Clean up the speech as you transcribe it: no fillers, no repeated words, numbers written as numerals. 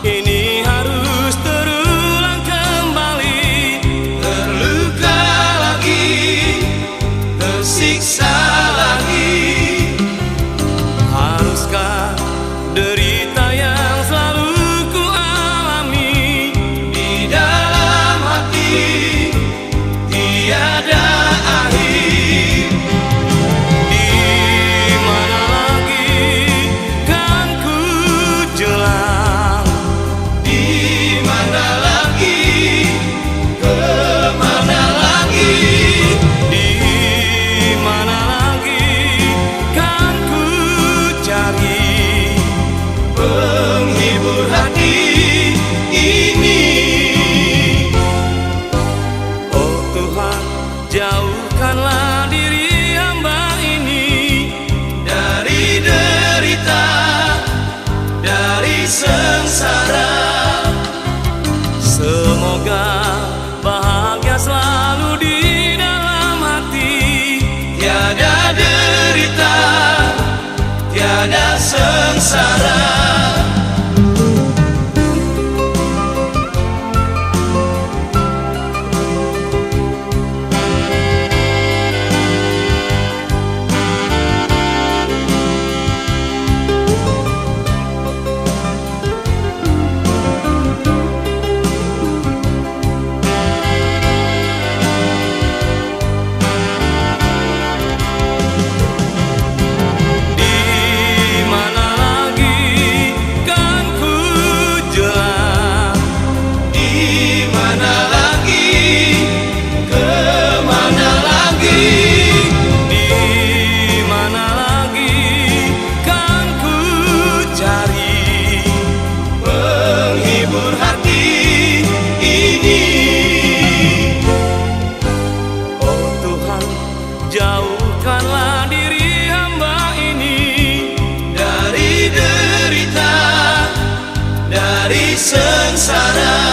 ini harus terulang kembali. Terluka lagi, tersiksa lagi. Haruskah derita yang selalu ku alami? Di dalam hati tiada akhir. Di mana lagi kan ku jelang? Di mana lagi, kemana lagi? Di mana lagi kan ku cari Penghibur hati ini. Oh Tuhan, jauhkanlah diri hamba ini Dari derita, dari sengsara. semoga bahagia selalu di dalam hati. Tiada derita, tiada sengsara. Di mana lagi kan ku jelang? Di mana lagi, kemana lagi? Di mana lagi kan ku cari Penghibur hati ini. Oh Tuhan, jauhkanlah diri hamba ini Dari derita, dari sengsara.